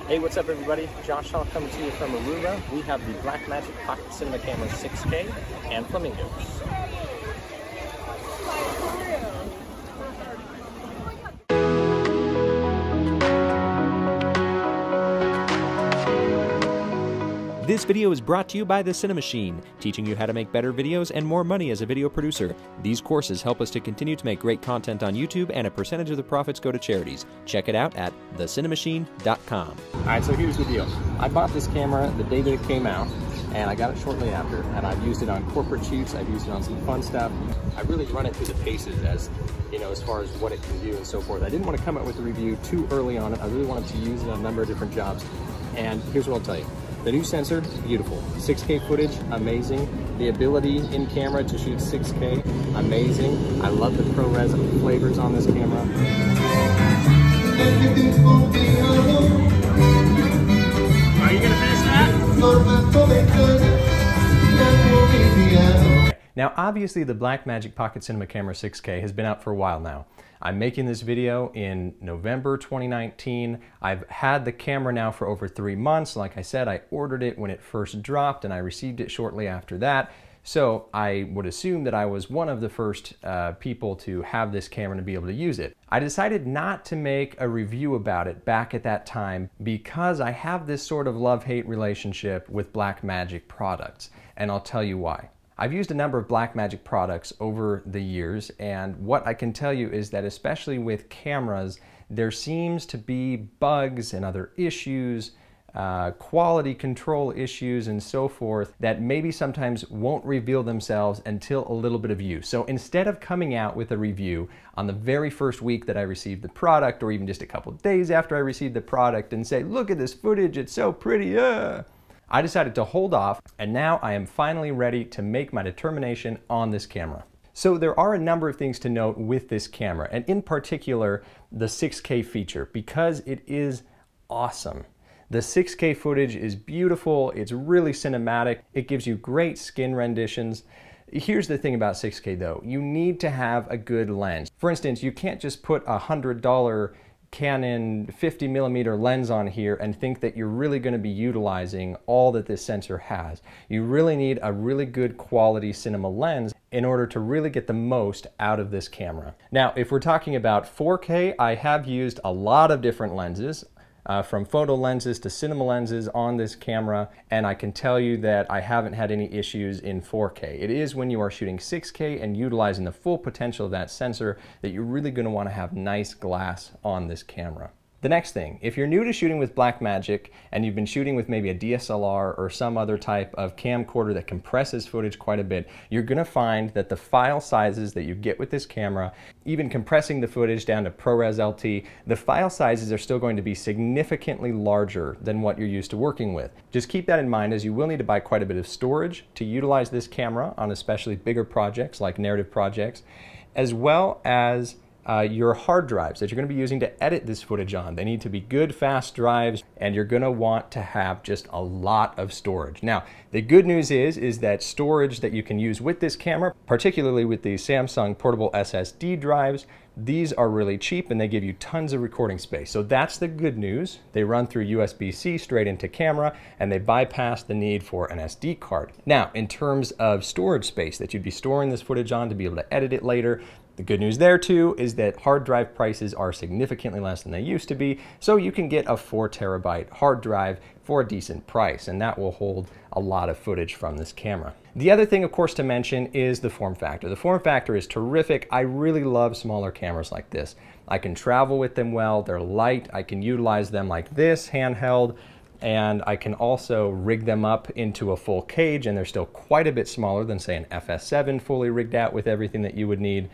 Hey, what's up everybody? Josh Hall coming to you from Aurora. We have the Blackmagic Pocket Cinema Camera 6K and Flamingos. This video is brought to you by The Cinemachine, teaching you how to make better videos and more money as a video producer. These courses help us to continue to make great content on YouTube, and a percentage of the profits go to charities. Check it out at thecinemachine.com. Alright, so here's the deal. I bought this camera the day that it came out, and I got it shortly after, and I've used it on corporate shoots, I've used it on some fun stuff. I really run it through the paces as, you know, as far as what it can do and so forth. I didn't want to come up with a review too early on it. I really wanted to use it on a number of different jobs, and here's what I'll tell you. The new sensor, beautiful. 6K footage, amazing. The ability in camera to shoot 6K, amazing. I love the ProRes flavors on this camera. Are you gonna finish that? Now obviously the Blackmagic Pocket Cinema Camera 6K has been out for a while now. I'm making this video in November 2019. I've had the camera now for over 3 months. Like I said, I ordered it when it first dropped and I received it shortly after that. So I would assume that I was one of the first people to have this camera and to be able to use it. I decided not to make a review about it back at that time because I have this sort of love-hate relationship with Blackmagic products, and I'll tell you why. I've used a number of Blackmagic products over the years, and what I can tell you is that especially with cameras, there seems to be bugs and other issues, quality control issues and so forth that maybe sometimes won't reveal themselves until a little bit of use. So instead of coming out with a review on the very first week that I received the product, or even just a couple of days after I received the product and say, look at this footage, it's so pretty, I decided to hold off, and now I am finally ready to make my determination on this camera. So there are a number of things to note with this camera, and in particular the 6K feature, because it is awesome. The 6K footage is beautiful, it's really cinematic, it gives you great skin renditions. Here's the thing about 6K though, you need to have a good lens. For instance, you can't just put a $100 Canon 50mm lens on here and think that you're really going to be utilizing all that this sensor has. You really need a really good quality cinema lens in order to really get the most out of this camera. Now, if we're talking about 4K, I have used a lot of different lenses. From photo lenses to cinema lenses on this camera, and I can tell you that I haven't had any issues in 4K. It is when you are shooting 6K and utilizing the full potential of that sensor that you're really going to want to have nice glass on this camera. The next thing, if you're new to shooting with Blackmagic and you've been shooting with maybe a DSLR or some other type of camcorder that compresses footage quite a bit, you're going to find that the file sizes that you get with this camera, even compressing the footage down to ProRes LT, the file sizes are still going to be significantly larger than what you're used to working with. Just keep that in mind, as you will need to buy quite a bit of storage to utilize this camera on especially bigger projects like narrative projects, as well as your hard drives that you're going to be using to edit this footage on. They need to be good, fast drives, and you're going to want to have just a lot of storage. Now, the good news is that storage that you can use with this camera, particularly with the Samsung portable SSD drives, these are really cheap and they give you tons of recording space. So that's the good news. They run through USB-C straight into camera, and they bypass the need for an SD card. Now, in terms of storage space that you'd be storing this footage on to be able to edit it later, the good news there too is that hard drive prices are significantly less than they used to be, so you can get a 4 terabyte hard drive for a decent price, and that will hold a lot of footage from this camera. The other thing, of course, to mention is the form factor. The form factor is terrific. I really love smaller cameras like this. I can travel with them well, they're light, I can utilize them like this, handheld, and I can also rig them up into a full cage, and they're still quite a bit smaller than, say, an FS7 fully rigged out with everything that you would need.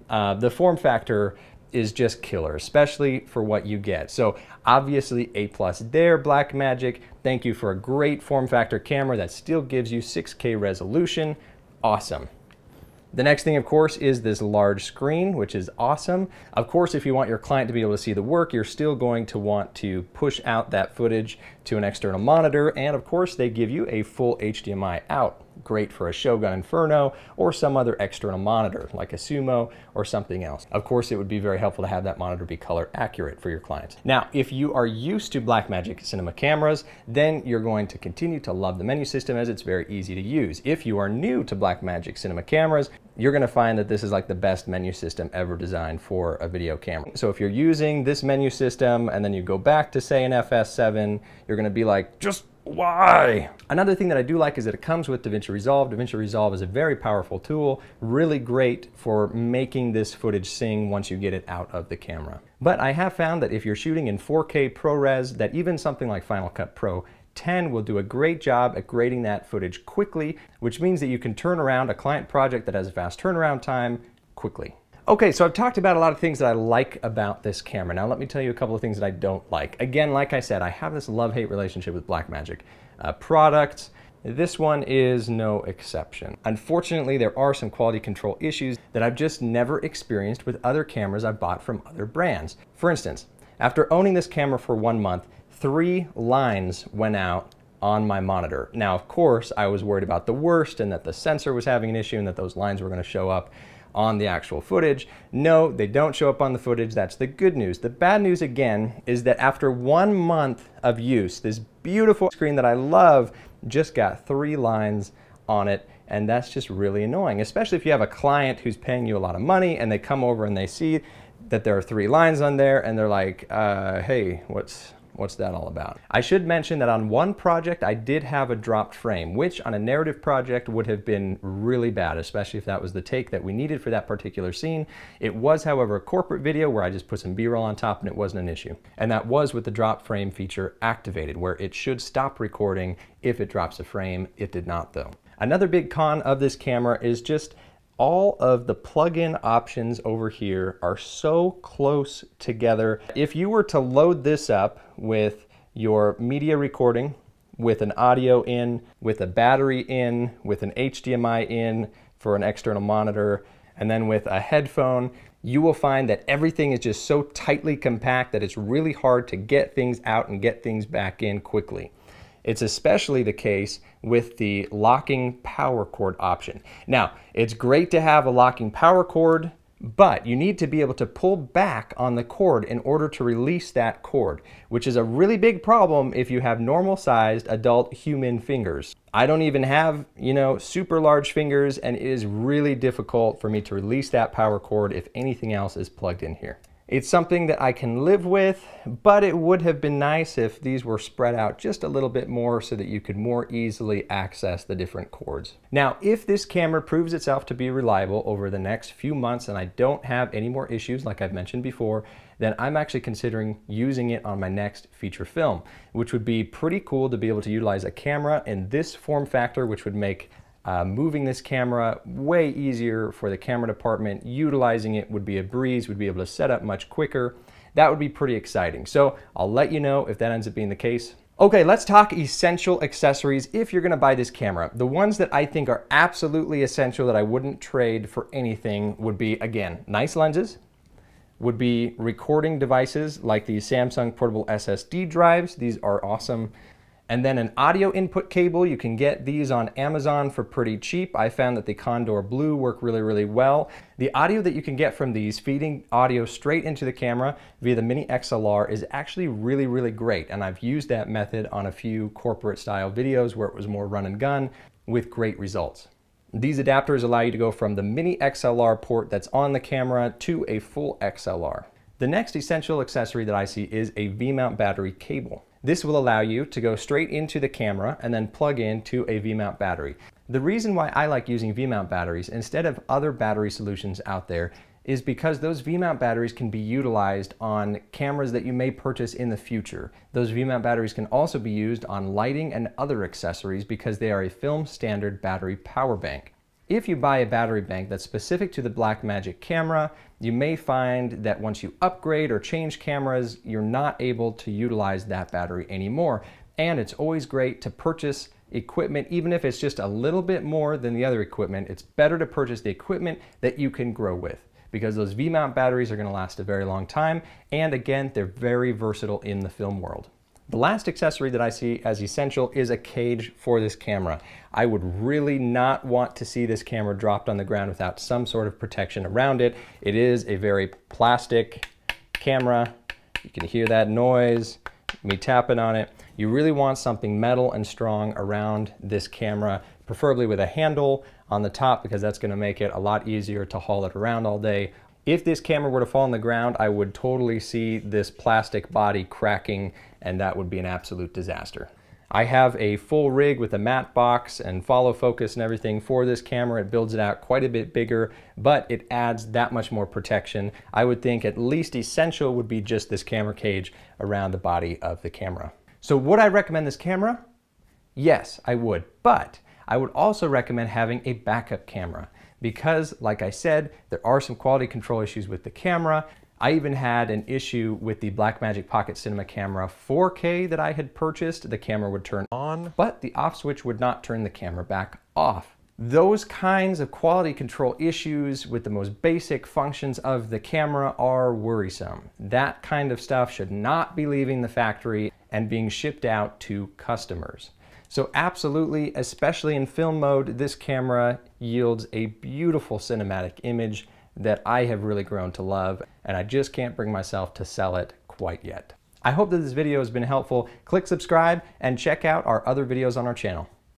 The form factor is just killer, especially for what you get. So obviously A+ there, Blackmagic. Thank you for a great form factor camera that still gives you 6K resolution. Awesome. The next thing, of course, is this large screen, which is awesome. Of course, if you want your client to be able to see the work, you're still going to want to push out that footage to an external monitor, and of course, they give you a full HDMI out. great for a Shogun Inferno or some other external monitor like a Sumo or something else. Of course, it would be very helpful to have that monitor be color accurate for your clients. Now, if you are used to Blackmagic Cinema cameras, then you're going to continue to love the menu system as it's very easy to use. If you are new to Blackmagic Cinema cameras, you're going to find that this is like the best menu system ever designed for a video camera. So if you're using this menu system and then you go back to say an FS7, you're going to be like, just why? Another thing that I do like is that it comes with DaVinci Resolve. DaVinci Resolve is a very powerful tool, really great for making this footage sing once you get it out of the camera. But I have found that if you're shooting in 4K ProRes, that even something like Final Cut Pro 10 will do a great job at grading that footage quickly, which means that you can turn around a client project that has a fast turnaround time quickly. Okay, so I've talked about a lot of things that I like about this camera. Now let me tell you a couple of things that I don't like. Again, like I said, I have this love-hate relationship with Blackmagic products. This one is no exception. Unfortunately, there are some quality control issues that I've just never experienced with other cameras I've bought from other brands. For instance, after owning this camera for 1 month, 3 lines went out on my monitor. Now, of course, I was worried about the worst and that the sensor was having an issue and that those lines were going to show up on the actual footage. No, they don't show up on the footage. That's the good news. The bad news, again, is that after 1 month of use, this beautiful screen that I love just got 3 lines on it, and that's just really annoying, especially if you have a client who's paying you a lot of money and they come over and they see that there are 3 lines on there and they're like, hey, what's that all about? I should mention that on one project I did have a dropped frame, which on a narrative project would have been really bad, especially if that was the take that we needed for that particular scene. It was, however, a corporate video where I just put some B-roll on top and it wasn't an issue. And that was with the drop frame feature activated, where it should stop recording if it drops a frame. It did not, though. Another big con of this camera is just all of the plug-in options over here are so close together. If you were to load this up with your media recording, with an audio in, with a battery in, with an HDMI in for an external monitor, and then with a headphone, you will find that everything is just so tightly compact that it's really hard to get things out and get things back in quickly. It's especially the case with the locking power cord option. Now, it's great to have a locking power cord, but you need to be able to pull back on the cord in order to release that cord, which is a really big problem if you have normal-sized adult human fingers. I don't even have, super large fingers, and it is really difficult for me to release that power cord if anything else is plugged in here. It's something that I can live with, but it would have been nice if these were spread out just a little bit more so that you could more easily access the different cords. Now, if this camera proves itself to be reliable over the next few months and I don't have any more issues like I've mentioned before, then I'm actually considering using it on my next feature film, which would be pretty cool to be able to utilize a camera in this form factor, which would make moving this camera way easier for the camera department. Utilizing it would be a breeze, would be able to set up much quicker. That would be pretty exciting. So I'll let you know if that ends up being the case. Okay, let's talk essential accessories if you're gonna buy this camera. The ones that I think are absolutely essential that I wouldn't trade for anything would be, again, nice lenses, would be recording devices like the Samsung portable SSD drives. These are awesome. And then an audio input cable. You can get these on Amazon for pretty cheap. I found that the Condor Blue work really, really well. The audio that you can get from these, feeding audio straight into the camera via the Mini XLR, is actually really, really great. And I've used that method on a few corporate style videos where it was more run and gun with great results. These adapters allow you to go from the Mini XLR port that's on the camera to a full XLR. The next essential accessory that I see is a V-mount battery cable. This will allow you to go straight into the camera and then plug into a V-mount battery. The reason why I like using V-mount batteries instead of other battery solutions out there is because those V-mount batteries can be utilized on cameras that you may purchase in the future. Those V-mount batteries can also be used on lighting and other accessories because they are a film standard battery power bank. If you buy a battery bank that's specific to the Blackmagic camera, you may find that once you upgrade or change cameras, you're not able to utilize that battery anymore. And it's always great to purchase equipment, even if it's just a little bit more than the other equipment. It's better to purchase the equipment that you can grow with, because those V-mount batteries are going to last a very long time. And again, they're very versatile in the film world. The last accessory that I see as essential is a cage for this camera. I would really not want to see this camera dropped on the ground without some sort of protection around it. It is a very plastic camera. You can hear that noise, me tapping on it. You really want something metal and strong around this camera, preferably with a handle on the top, because that's going to make it a lot easier to haul it around all day. If this camera were to fall on the ground, I would totally see this plastic body cracking, and that would be an absolute disaster. I have a full rig with a matte box and follow focus and everything for this camera. It builds it out quite a bit bigger, but it adds that much more protection. I would think at least essential would be just this camera cage around the body of the camera. So would I recommend this camera? Yes, I would, but I would also recommend having a backup camera because, like I said, there are some quality control issues with the camera. I even had an issue with the Blackmagic Pocket Cinema Camera 4K that I had purchased. The camera would turn on, but the off switch would not turn the camera back off. Those kinds of quality control issues with the most basic functions of the camera are worrisome. That kind of stuff should not be leaving the factory and being shipped out to customers. So absolutely, especially in film mode, this camera yields a beautiful cinematic image that I have really grown to love, and I just can't bring myself to sell it quite yet. I hope that this video has been helpful. Click subscribe and check out our other videos on our channel.